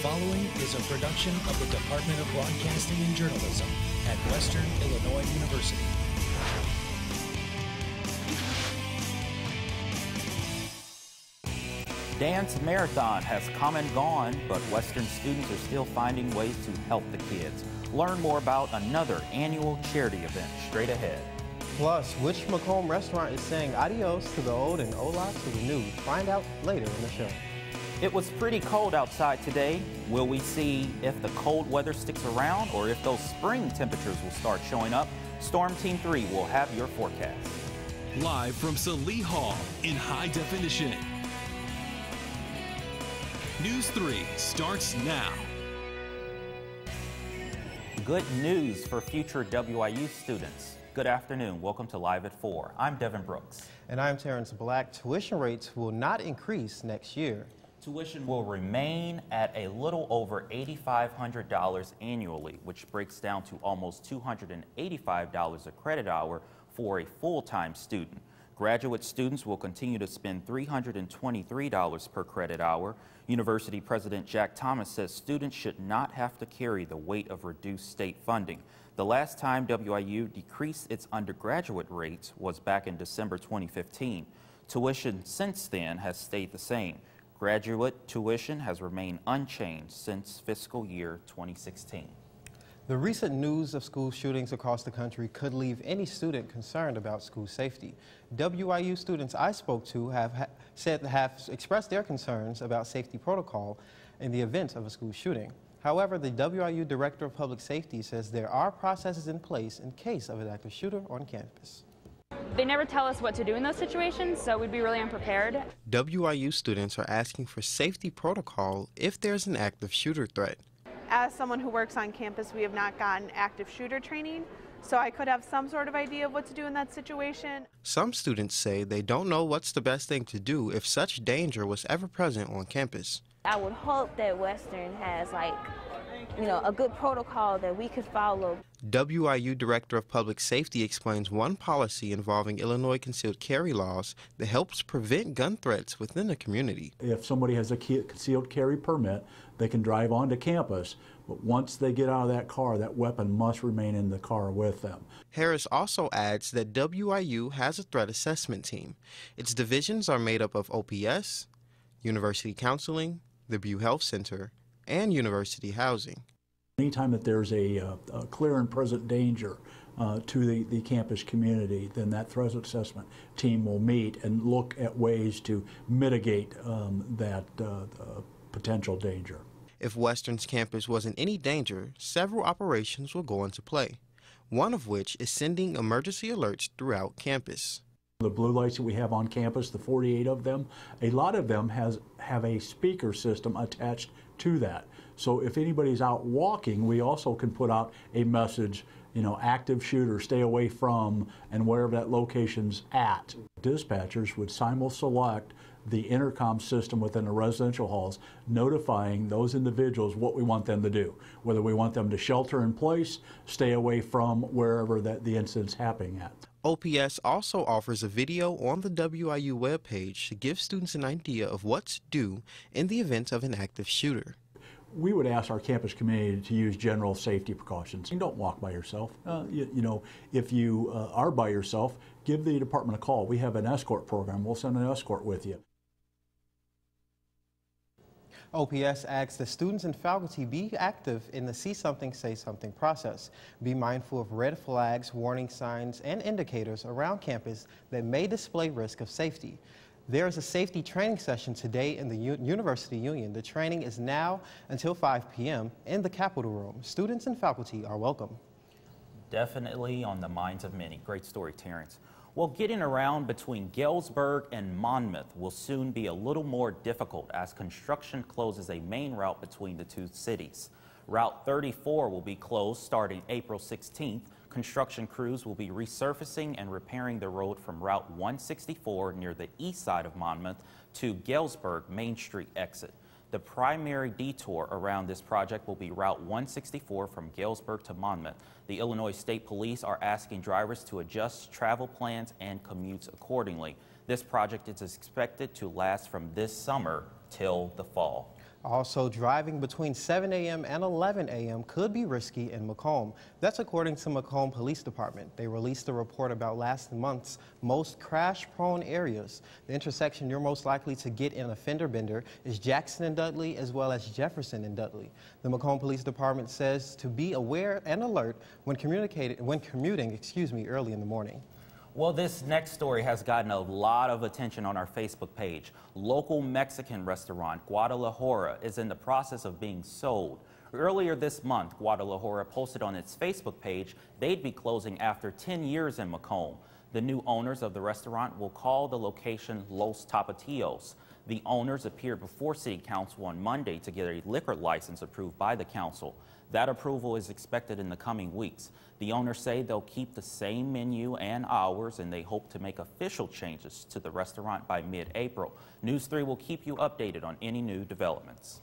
following is a production of the Department of Broadcasting and Journalism at Western Illinois University. Dance Marathon has come and gone, but Western students are still finding ways to help the kids. Learn more about another annual charity event straight ahead. Plus, which Macomb restaurant is saying adios to the old and hola to the new? Find out later in the show. It was pretty cold outside today. Will we see if the cold weather sticks around or if those spring temperatures will start showing up? Storm Team 3 will have your forecast. Live from Salee Hall in high definition. News 3 starts now. Good news for future WIU students. Good afternoon. Welcome to Live at 4. I'm Devin Brooks. And I'm Terrence Black. Tuition rates will not increase next year. Tuition will remain at a little over $8,500 annually, which breaks down to almost $285 a credit hour for a full-time student. Graduate students will continue to spend $323 per credit hour. University President Jack Thomas says students should not have to carry the weight of reduced state funding. The last time WIU decreased its undergraduate rates was back in December 2015. Tuition since then has stayed the same. Graduate tuition has remained unchanged since fiscal year 2016. The recent news of school shootings across the country could leave any student concerned about school safety. WIU students I spoke to have expressed their concerns about safety protocol in the event of a school shooting. However, the WIU Director of Public Safety says there are processes in place in case of an active shooter on campus. They never tell us what to do in those situations, so we'd be really unprepared. WIU students are asking for safety protocol if there's an active shooter threat. As someone who works on campus, we have not gotten active shooter training, so I could have some sort of idea of what to do in that situation. Some students say they don't know what's the best thing to do if such danger was ever present on campus. I would hope that Western has a good protocol that we could follow. WIU Director of Public Safety explains one policy involving Illinois concealed carry laws that helps prevent gun threats within the community. If somebody has a concealed carry permit, they can drive onto campus, but once they get out of that car, that weapon must remain in the car with them. Harris also adds that WIU has a threat assessment team. Its divisions are made up of OPS, University Counseling, the Butte Health Center, and University Housing. Anytime that there's a clear and present danger to the campus community, then that threat assessment team will meet and look at ways to mitigate that potential danger. If Western's campus was in any danger, several operations will go into play, one of which is sending emergency alerts throughout campus. The blue lights that we have on campus, the 48 of them, a lot of them have a speaker system attached to that. So if anybody's out walking, we also can put out a message, active shooter, stay away from, and wherever that location's at. Dispatchers would select the intercom system within the residential halls, notifying those individuals what we want them to do, whether we want them to shelter in place, stay away from wherever the incident's happening at. OPS also offers a video on the WIU webpage to give students an idea of what to do in the event of an active shooter. We would ask our campus community to use general safety precautions. You don't walk by yourself. If you are by yourself, give the department a call. We have an escort program. We'll send an escort with you. OPS asks that students and faculty be active in the See Something, Say Something process. Be mindful of red flags, warning signs, and indicators around campus that may display risk of safety. There is a safety training session today in the University Union. The training is now until 5 p.m. in the Capitol Room. Students and faculty are welcome. Definitely on the minds of many. Great story, Terrence. Well, getting around between Galesburg and Monmouth will soon be a little more difficult as construction closes a main route between the two cities. Route 34 will be closed starting April 16th. Construction crews will be resurfacing and repairing the road from Route 164 near the east side of Monmouth to Galesburg Main Street exit. The primary detour around this project will be Route 164 from Galesburg to Monmouth. The Illinois State Police are asking drivers to adjust travel plans and commutes accordingly. This project is expected to last from this summer till the fall. Also, driving between 7 a.m. and 11 a.m. could be risky in Macomb. That's according to Macomb Police Department. They released a report about last month's most crash-prone areas. The intersection you're most likely to get in a fender bender is Jackson and Dudley, as well as Jefferson and Dudley. The Macomb Police Department says to be aware and alert when commuting early in the morning. Well, this next story has gotten a lot of attention on our Facebook page. Local Mexican restaurant Guadalajara is in the process of being sold. Earlier this month, Guadalajara posted on its Facebook page they'd be closing after 10 years in Macomb. The new owners of the restaurant will call the location Los Tapatios. The owners appeared before City Council on Monday to get a liquor license approved by the council. That approval is expected in the coming weeks. The owners say they'll keep the same menu and hours, and they hope to make official changes to the restaurant by mid-April. News 3 will keep you updated on any new developments.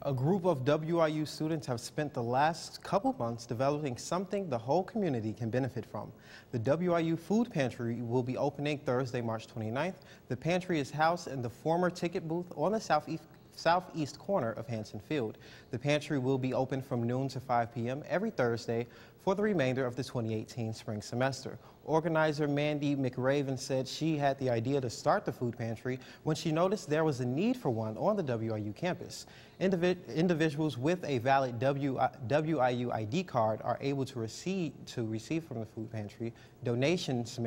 A group of WIU students have spent the last couple months developing something the whole community can benefit from. The WIU Food Pantry will be opening Thursday, March 29th. The pantry is housed in the former ticket booth on the southeast corner of Hanson Field. The pantry will be open from noon to 5 p.m. every Thursday for the remainder of the 2018 spring semester. Organizer Mandy McRaven said she had the idea to start the food pantry when she noticed there was a need for one on the WIU campus. Individuals with a valid WIU ID card are able to receive from the food pantry. Donations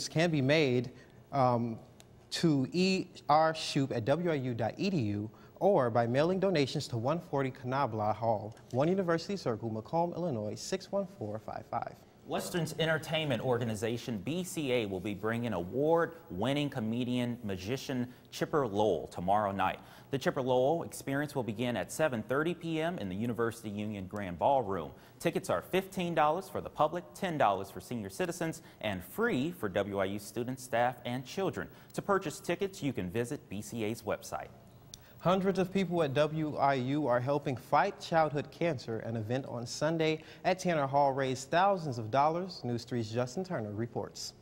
can be made to ershoop@wiu.edu or by mailing donations to 140 Canabla Hall, 1 University Circle, Macomb, Illinois, 61455. Western's entertainment organization, BCA, will be bringing award-winning comedian, magician Chipper Lowell tomorrow night. The Chipper Lowell experience will begin at 7:30 p.m. in the University Union Grand Ballroom. Tickets are $15 for the public, $10 for senior citizens, and free for WIU students, staff, and children. To purchase tickets, you can visit BCA's website. Hundreds of people at WIU are helping fight childhood cancer. An event on Sunday at Tanner Hall raised thousands of dollars. News 3's Justin Turner reports.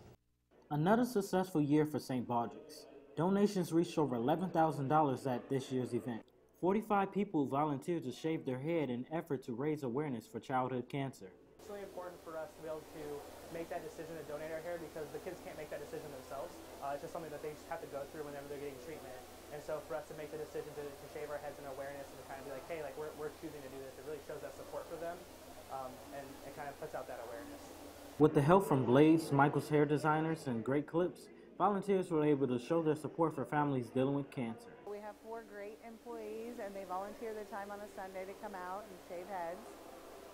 Another successful year for St. Baldrick's. Donations reached over $11,000 at this year's event. 45 people volunteered to shave their head in an effort to raise awareness for childhood cancer. It's really important for us to be able to make that decision to donate our hair because the kids can't make that decision themselves. It's just something that they have to go through whenever they're getting treatment. And so for us to make the decision to shave our heads in awareness and to kind of be like, hey, like we're choosing to do this, it really shows that support for them and it kind of puts out that awareness. With the help from Blaze, Michael's hair designers, and Great Clips, volunteers were able to show their support for families dealing with cancer. We have 4 great employees and they volunteer their time on a Sunday to come out and shave heads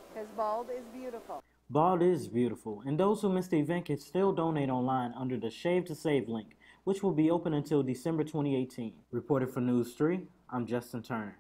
because bald is beautiful. Bald is beautiful, and those who missed the event can still donate online under the Shave to Save link, which will be open until December 2018. Reported for News 3, I'm Justin Turner.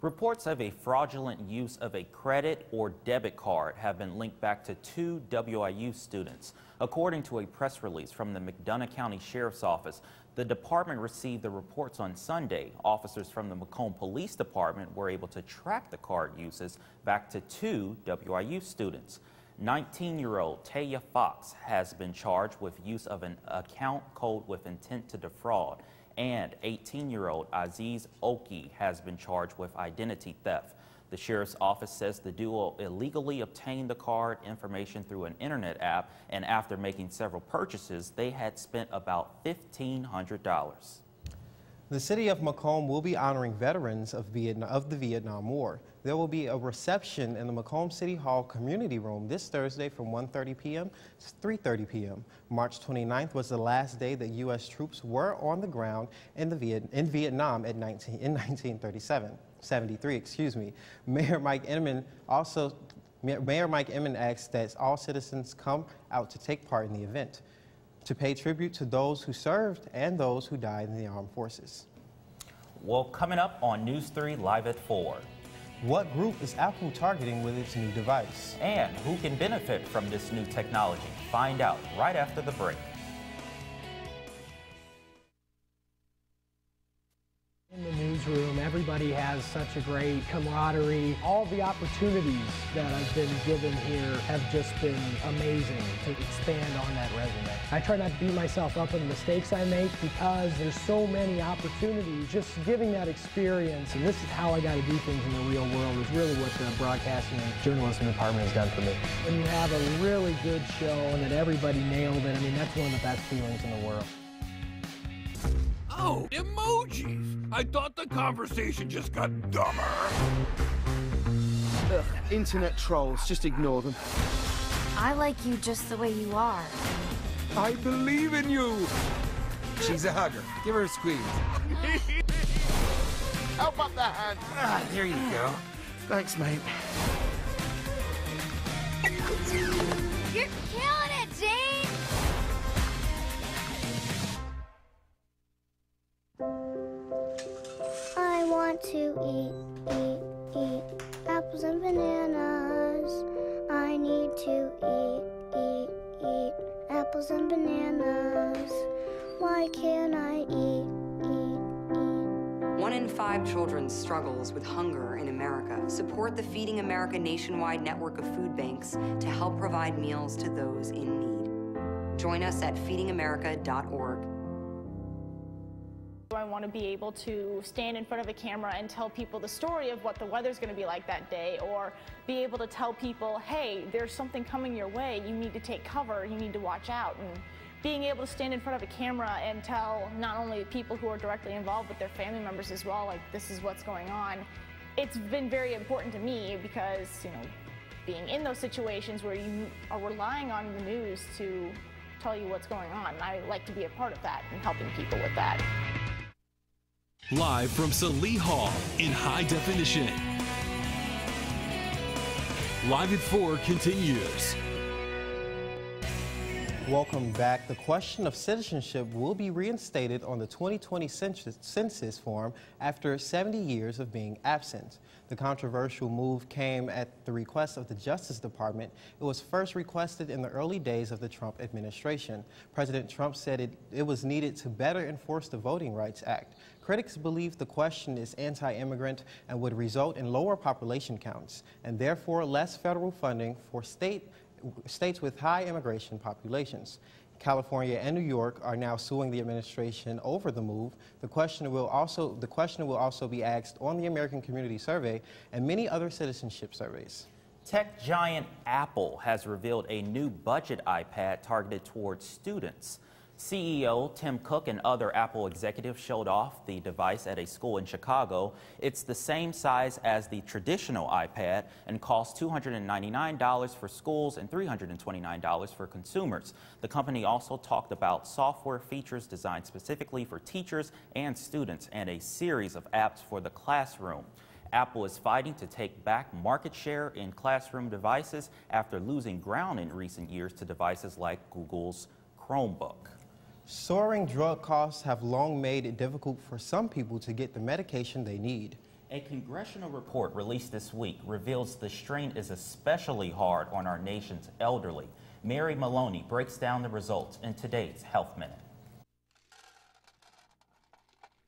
Reports of a fraudulent use of a credit or debit card have been linked back to 2 WIU students. According to a press release from the McDonough County Sheriff's Office, the department received the reports on Sunday. Officers from the Macomb Police Department were able to track the card uses back to 2 WIU students. 19-year-old Taya Fox has been charged with use of an account code with intent to defraud, and 18-year-old Aziz Oki has been charged with identity theft. The sheriff's office says the duo illegally obtained the card information through an internet app, and after making several purchases, they had spent about $1,500. The city of Macomb will be honoring veterans of the Vietnam War. There will be a reception in the Macomb City Hall Community Room this Thursday from 1:30 p.m. to 3:30 p.m. March 29th was the last day that U.S. troops were on the ground in Vietnam in 1973. Excuse me. Mayor Mike Inman asked that all citizens come out to take part in the event, to pay tribute to those who served and those who died in the armed forces. Well, coming up on News 3 Live at 4. What group is Apple targeting with its new device? And who can benefit from this new technology? Find out right after the break. In the news room. Everybody has such a great camaraderie. All the opportunities that I've been given here have just been amazing to expand on that resume. I try not to beat myself up on the mistakes I make because there's so many opportunities. Just giving that experience, and this is how I got to do things in the real world, is really what the broadcasting and journalism department has done for me. When you have a really good show and that everybody nailed it, I mean, that's one of the best feelings in the world. Oh, emojis! I thought the conversation just got dumber. Ugh, internet trolls, just ignore them. I like you just the way you are. I believe in you! She's a hugger. Give her a squeeze. Help up the hand. Ah, there you go. Thanks, mate. You're killing it, Jane! I want to eat apples and bananas. I need to eat apples and bananas. Why can't I eat? 1 in 5 children struggles with hunger in America. Support the Feeding America nationwide network of food banks to help provide meals to those in need. Join us at feedingamerica.org. I want to be able to stand in front of a camera and tell people the story of what the weather's going to be like that day, or be able to tell people, hey, there's something coming your way, you need to take cover, you need to watch out. And being able to stand in front of a camera and tell not only people who are directly involved but their family members as well, like, this is what's going on. It's been very important to me because, you know, being in those situations where you are relying on the news to tell you what's going on, I like to be a part of that and helping people with that. Live from Salee Hall in high definition. Live at 4 continues. Welcome back. The question of citizenship will be reinstated on the 2020 census form after 70 years of being absent. The controversial move came at the request of the Justice Department. It was first requested in the early days of the Trump administration. President Trump said it was needed to better enforce the Voting Rights Act. Critics believe the question is anti-immigrant and would result in lower population counts and therefore less federal funding for states with high immigration populations. California and New York are now suing the administration over the move. The question will also be asked on the American Community Survey and many other citizenship surveys. Tech giant Apple has revealed a new budget iPad targeted towards students. CEO Tim Cook and other Apple executives showed off the device at a school in Chicago. It's the same size as the traditional iPad and costs $299 for schools and $329 for consumers. The company also talked about software features designed specifically for teachers and students and a series of apps for the classroom. Apple is fighting to take back market share in classroom devices after losing ground in recent years to devices like Google's Chromebook. Soaring drug costs have long made it difficult for some people to get the medication they need. A congressional report released this week reveals the strain is especially hard on our nation's elderly. Mary Maloney breaks down the results in today's Health Minute.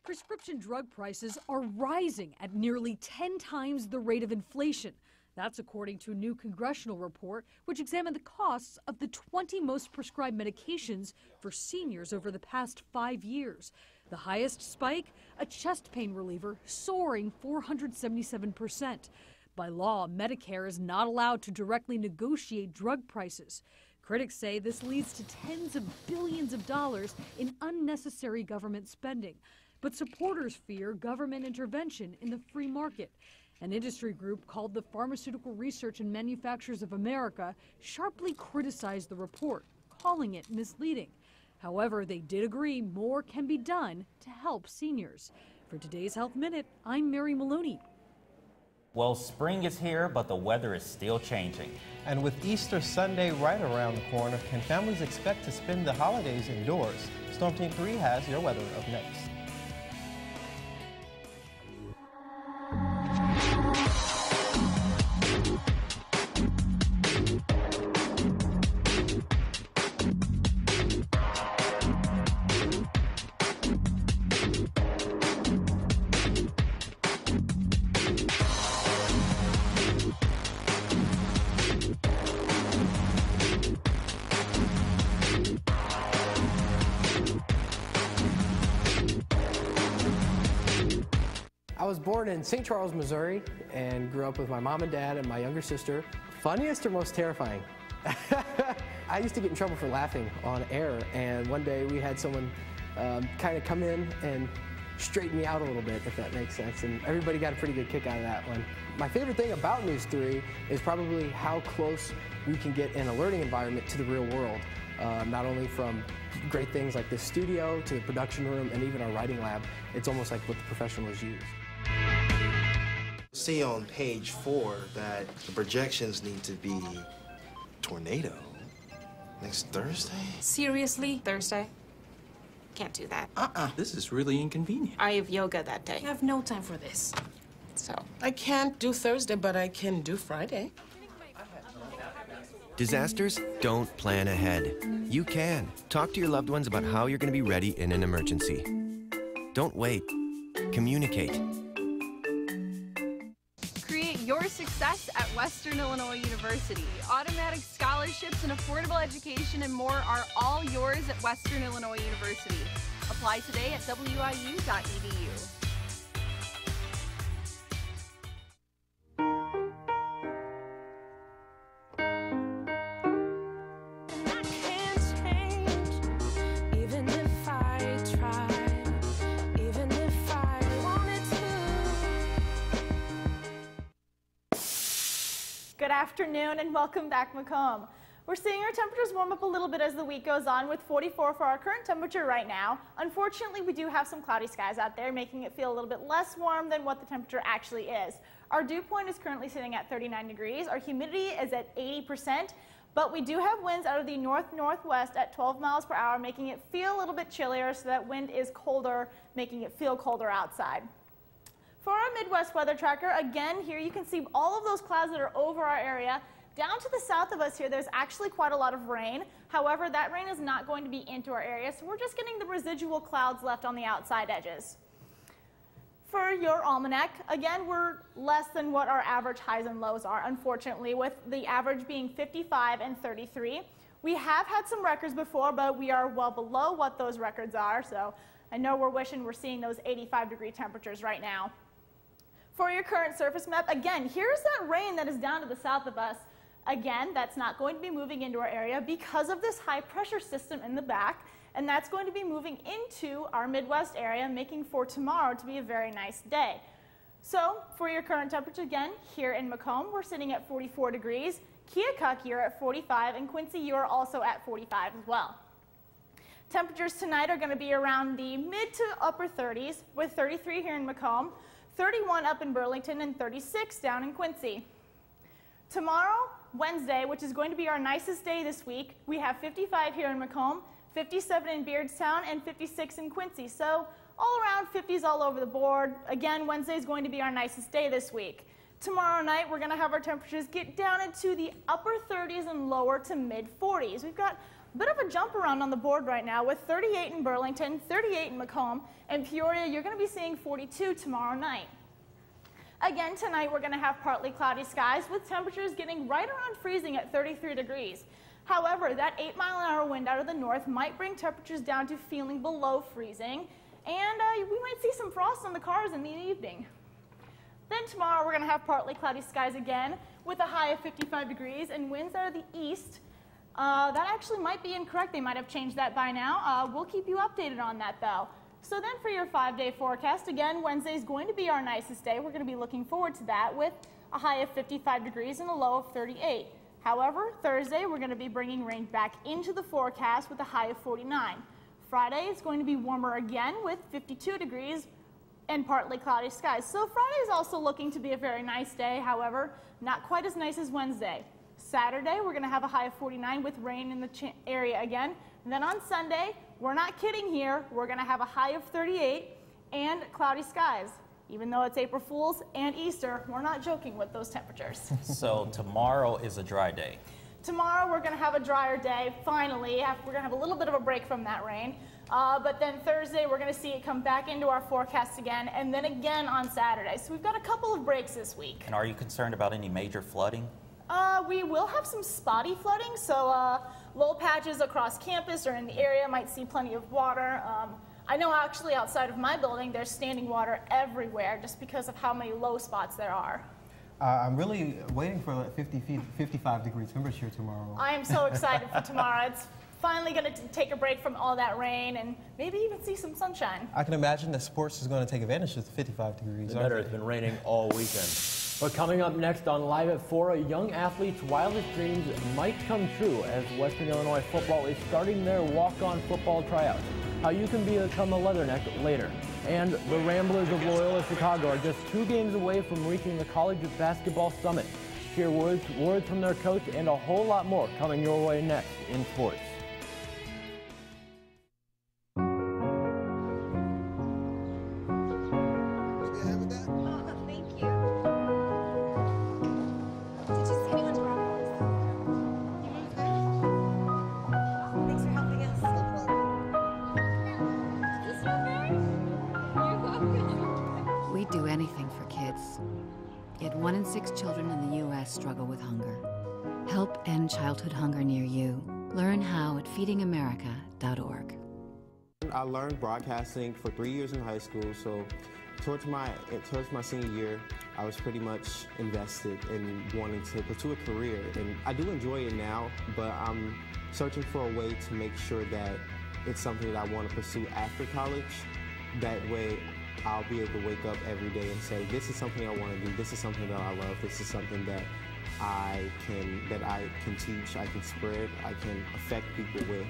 Prescription drug prices are rising at nearly 10 times the rate of inflation. That's according to a new congressional report, which examined the costs of the 20 most prescribed medications for seniors over the past 5 years. The highest spike, a chest pain reliever, soaring 477%. By law, Medicare is not allowed to directly negotiate drug prices. Critics say this leads to tens of billions of dollars in unnecessary government spending. But supporters fear government intervention in the free market. An industry group called the Pharmaceutical Research and Manufacturers of America sharply criticized the report, calling it misleading. However, they did agree more can be done to help seniors. For today's Health Minute, I'm Mary Maloney. Well, spring is here, but the weather is still changing. And with Easter Sunday right around the corner, can families expect to spend the holidays indoors? Storm Team 3 has your weather up next. was born in St. Charles, Missouri, and grew up with my mom and dad and my younger sister. Funniest or most terrifying? I used to get in trouble for laughing on air, and one day we had someone kind of come in and straighten me out a little bit, if that makes sense, and everybody got a pretty good kick out of that one. My favorite thing about NEWS3 is probably how close we can get in a learning environment to the real world, not only from great things like this studio to the production room and even our writing lab. It's almost like what the professionals use. See on page 4 that the projections need to be tornado next Thursday? Seriously? Thursday? Can't do that. This is really inconvenient. I have yoga that day. I have no time for this. So. I can't do Thursday, but I can do Friday. Disasters don't plan ahead. You can. Talk to your loved ones about how you're going to be ready in an emergency. Don't wait. Communicate. Create your success at Western Illinois University. Automatic scholarships and affordable education and more are all yours at Western Illinois University. Apply today at wiu.edu. Good afternoon and welcome back, Macomb. We're seeing our temperatures warm up a little bit as the week goes on with 44 for our current temperature right now. Unfortunately, we do have some cloudy skies out there, making it feel a little bit less warm than what the temperature actually is. Our dew point is currently sitting at 39 degrees. Our humidity is at 80%, but we do have winds out of the north-northwest at 12 miles per hour, making it feel a little bit chillier, so that wind is colder, making it feel colder outside. For our Midwest weather tracker, again, here you can see all of those clouds that are over our area. Down to the south of us here, there's actually quite a lot of rain. However, that rain is not going to be into our area, so we're just getting the residual clouds left on the outside edges. For your almanac, again, we're less than what our average highs and lows are, unfortunately, with the average being 55 and 33. We have had some records before, but we are well below what those records are, so I know we're wishing we're seeing those 85-degree temperatures right now. For your current surface map, again, here's that rain that is down to the south of us. Again, that's not going to be moving into our area because of this high pressure system in the back, and that's going to be moving into our Midwest area, making for tomorrow to be a very nice day. So for your current temperature, again, here in Macomb, we're sitting at 44 degrees. Keokuk, you're at 45, and Quincy, you're also at 45 as well. Temperatures tonight are going to be around the mid to upper 30s, with 33 here in Macomb, 31 up in Burlington, and 36 down in Quincy. Tomorrow, Wednesday, which is going to be our nicest day this week, we have 55 here in Macomb, 57 in Beardstown, and 56 in Quincy. So all around 50s all over the board. Again, Wednesday is going to be our nicest day this week. Tomorrow night, we're going to have our temperatures get down into the upper 30s and lower to mid 40s. We've got a bit of a jump around on the board right now with 38 in Burlington, 38 in Macomb, and Peoria, you're going to be seeing 42 tomorrow night. Again, tonight we're going to have partly cloudy skies with temperatures getting right around freezing at 33 degrees. However, that 8-mile-an-hour wind out of the north might bring temperatures down to feeling below freezing, and we might see some frost on the cars in the evening. Then tomorrow we're going to have partly cloudy skies again with a high of 55 degrees and winds out of the east. That actually might be incorrect. They might have changed that by now. We'll keep you updated on that, though. So then for your 5-day forecast, again, Wednesday is going to be our nicest day. We're going to be looking forward to that with a high of 55 degrees and a low of 38. However, Thursday, we're going to be bringing rain back into the forecast with a high of 49. Friday is going to be warmer again with 52 degrees and partly cloudy skies. So Friday is also looking to be a very nice day. However, not quite as nice as Wednesday. Saturday, we're going to have a high of 49 with rain in the area again. And then on Sunday, we're not kidding here, we're going to have a high of 38 and cloudy skies. Even though it's April Fool's and Easter, we're not joking with those temperatures. So tomorrow is a dry day. Tomorrow we're going to have a drier day, finally. We're going to have a little bit of a break from that rain. But then Thursday, we're going to see it come back into our forecast again, and then again on Saturday. So we've got a couple of breaks this week. And are you concerned about any major flooding? We will have some spotty flooding, so low patches across campus or in the area might see plenty of water. I know actually outside of my building there's standing water everywhere just because of how many low spots there are. I'm really waiting for like 55 degree temperature tomorrow. I am so excited for tomorrow. It's finally going to take a break from all that rain and maybe even see some sunshine. I can imagine that sports is going to take advantage of the 55 degrees. The better, it's been raining all weekend. But coming up next on Live at 4, a young athlete's wildest dreams might come true as Western Illinois football is starting their walk-on football tryouts. How you can become a Leatherneck later. And the Ramblers of Loyola Chicago are just 2 games away from reaching the College Basketball Summit. Hear words from their coach and a whole lot more coming your way next in sports. We'd do anything for kids. Yet 1 in 6 children in the U.S. struggle with hunger. Help end childhood hunger near you. Learn how at feedingamerica.org. I learned broadcasting for 3 years in high school, so towards my senior year, I was pretty much invested in wanting to pursue a career. And I do enjoy it now, but I'm searching for a way to make sure that it's something that I want to pursue after college. That way, I'll be able to wake up every day and say, this is something I want to do, this is something that I love, this is something that I can teach, I can spread, I can affect people with.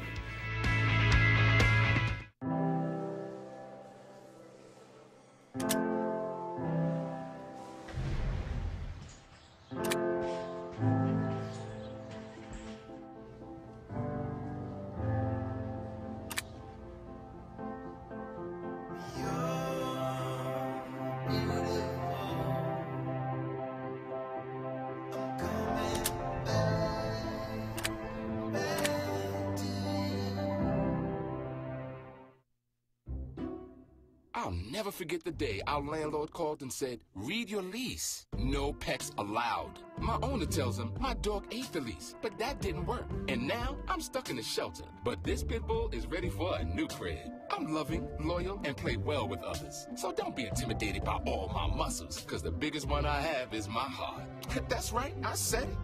I'll never forget the day our landlord called and said, read your lease. No pets allowed. My owner tells him my dog ate the lease, but that didn't work. And now I'm stuck in a shelter. But this pit bull is ready for a new crib. I'm loving, loyal, and play well with others. So don't be intimidated by all my muscles, because the biggest one I have is my heart. That's right, I said it.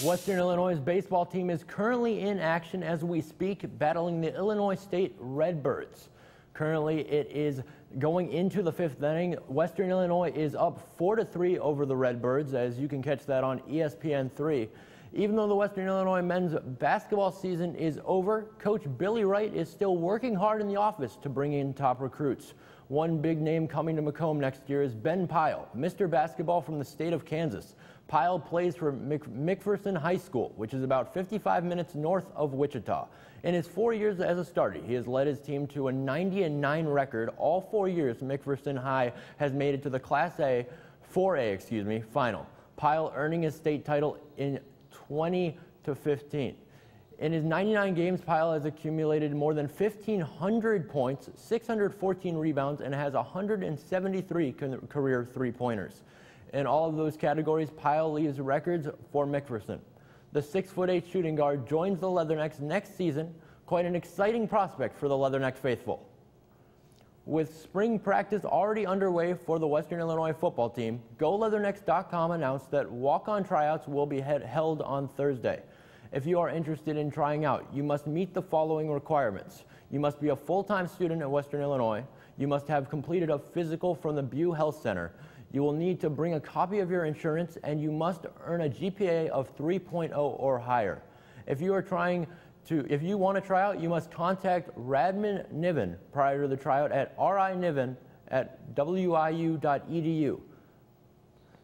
Western Illinois' baseball team is currently in action as we speak, battling the Illinois State Redbirds. Currently, it is going into the 5th inning. Western Illinois is up 4-3 over the Redbirds, as you can catch that on ESPN3. Even though the Western Illinois men's basketball season is over, Coach Billy Wright is still working hard in the office to bring in top recruits. One big name coming to Macomb next year is Ben Pyle, Mr. Basketball from the state of Kansas. Pyle plays for McPherson High School, which is about 55 minutes north of Wichita. In his 4 years as a starter, he has led his team to a 90-9 record. All 4 years, McPherson High has made it to the Class A, 4A, final. Pyle earning his state title in 20-15. In his 99 games, Pyle has accumulated more than 1,500 points, 614 rebounds, and has 173 career three-pointers. In all of those categories, Pyle leaves records for McPherson. The 6'8" shooting guard joins the Leathernecks next season. Quite an exciting prospect for the Leatherneck faithful. With spring practice already underway for the Western Illinois football team, GoLeathernecks.com announced that walk-on tryouts will be held on Thursday. If you are interested in trying out, you must meet the following requirements. You must be a full-time student at Western Illinois. You must have completed a physical from the Butte Health Center. You will need to bring a copy of your insurance, and you must earn a GPA of 3.0 or higher. If you want to try out, you must contact Radman Niven prior to the tryout at riniven@wiu.edu.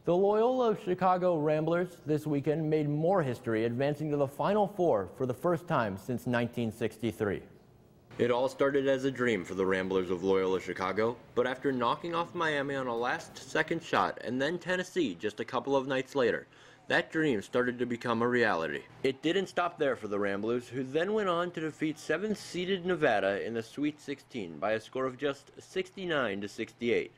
The Loyola Chicago Ramblers this weekend made more history, advancing to the Final Four for the first time since 1963. It all started as a dream for the Ramblers of Loyola Chicago, but after knocking off Miami on a last-second shot and then Tennessee just a couple of nights later, that dream started to become a reality. It didn't stop there for the Ramblers, who then went on to defeat 7th-seeded Nevada in the Sweet 16 by a score of just 69-68.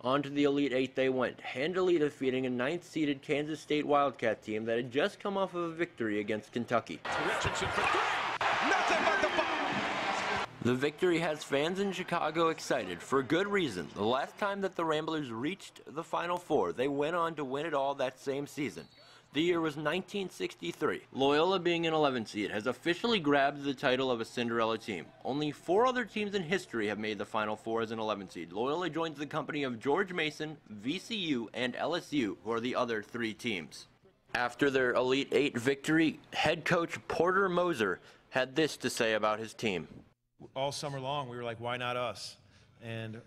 On to the Elite Eight they went, handily defeating a 9th-seeded Kansas State Wildcat team that had just come off of a victory against Kentucky. Richardson for three! Nothing but the bomb! The victory has fans in Chicago excited, for good reason. The last time that the Ramblers reached the Final Four, they went on to win it all that same season. The year was 1963. Loyola, being an 11 seed, has officially grabbed the title of a Cinderella team. Only 4 other teams in history have made the Final Four as an 11 seed. Loyola joins the company of George Mason, VCU, and LSU, who are the other 3 teams. After their Elite Eight victory, head coach Porter Moser had this to say about his team. All summer long, we were like, why not us? And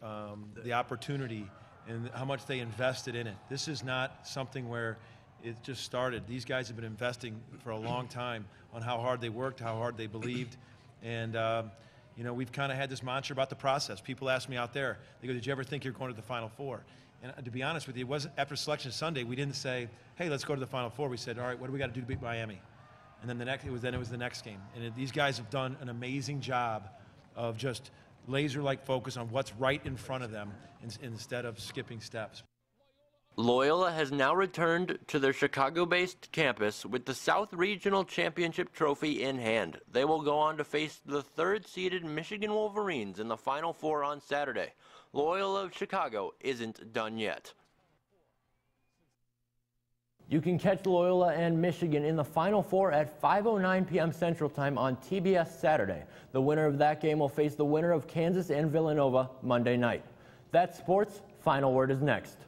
the opportunity and how much they invested in it. This is not something where it just started. These guys have been investing for a long time on how hard they worked, how hard they believed. And, you know, we've kind of had this mantra about the process. People ask me out there, they go, did you ever think you're going to the Final Four? And to be honest with you, it wasn't after Selection Sunday, we didn't say, hey, let's go to the Final Four. We said, all right, what do we got to do to beat Miami? And then it was the next game. And these guys have done an amazing job of just laser-like focus on what's right in front of them instead of skipping steps. Loyola has now returned to their Chicago-based campus with the South Regional Championship trophy in hand. They will go on to face the 3rd-seeded Michigan Wolverines in the Final Four on Saturday. Loyola of Chicago isn't done yet. You can catch Loyola and Michigan in the Final Four at 5:09 p.m. Central Time on TBS Saturday. The winner of that game will face the winner of Kansas and Villanova Monday night. That's sports. Final word is next.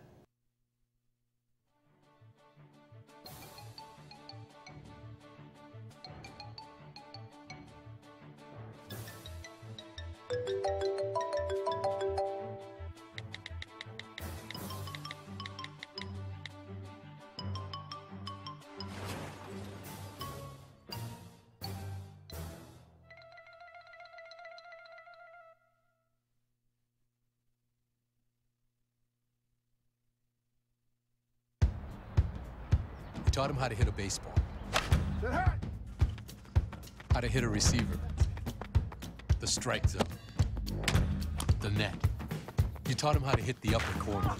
We taught him how to hit a baseball, how to hit a receiver, the strike zone, the net. You taught him how to hit the upper corner.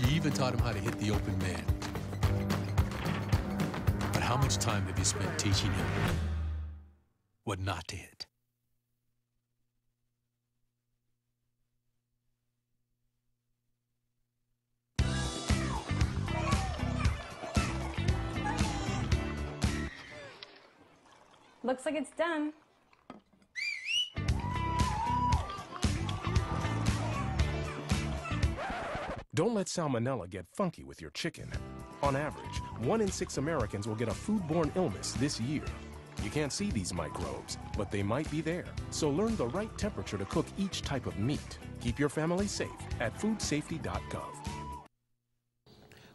You even taught him how to hit the open man. But how much time have you spent teaching him what not to hit? Looks like it's done. Don't let salmonella get funky with your chicken. On average, 1 in 6 Americans will get a foodborne illness this year. You can't see these microbes, but they might be there. So learn the right temperature to cook each type of meat. Keep your family safe at foodsafety.gov.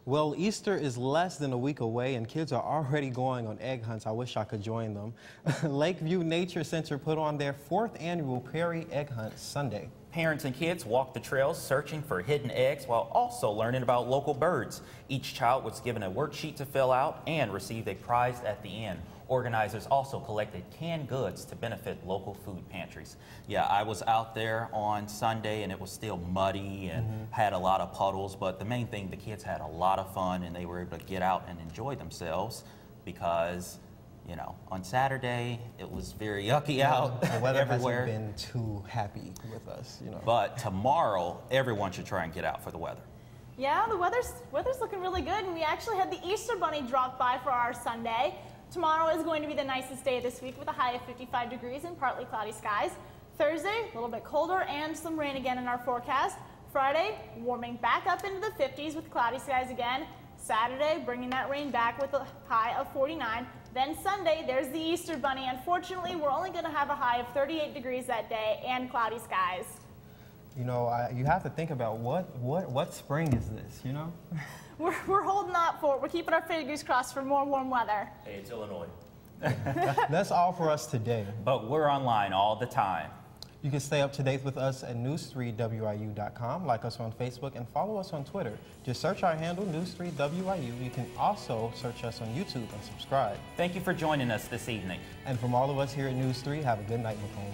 Well, Easter is less than a week away and kids are already going on egg hunts. I wish I could join them. Lakeview Nature Center put on their 4th annual Prairie Egg Hunt Sunday. Parents and kids walked the trails searching for hidden eggs while also learning about local birds. Each child was given a worksheet to fill out and received a prize at the end. Organizers also collected canned goods to benefit local food pantries. Yeah, I was out there on Sunday and it was still muddy and had a lot of puddles, but the main thing, the kids had a lot of fun and they were able to get out and enjoy themselves because, you know, on Saturday it was very yucky out the weather everywhere. hasn't been too happy with us, you know. But tomorrow, everyone should try and get out for the weather. Yeah, the weather's looking really good, and we actually had the Easter Bunny drop by for our Sunday. Tomorrow is going to be the nicest day this week with a high of 55 degrees and partly cloudy skies. Thursday, a little bit colder and some rain again in our forecast. Friday, warming back up into the 50s with cloudy skies again. Saturday, bringing that rain back with a high of 49. Then Sunday, there's the Easter Bunny. Unfortunately, we're only going to have a high of 38 degrees that day and cloudy skies. You know, you have to think about what spring is this, you know? We're holding out for it. We're keeping our fingers crossed for more warm weather. Hey, it's Illinois. That's all for us today. But we're online all the time. You can stay up to date with us at news3wiu.com, like us on Facebook, and follow us on Twitter. Just search our handle, News3WIU. You can also search us on YouTube and subscribe. Thank you for joining us this evening. And from all of us here at News 3, have a good night, Macomb.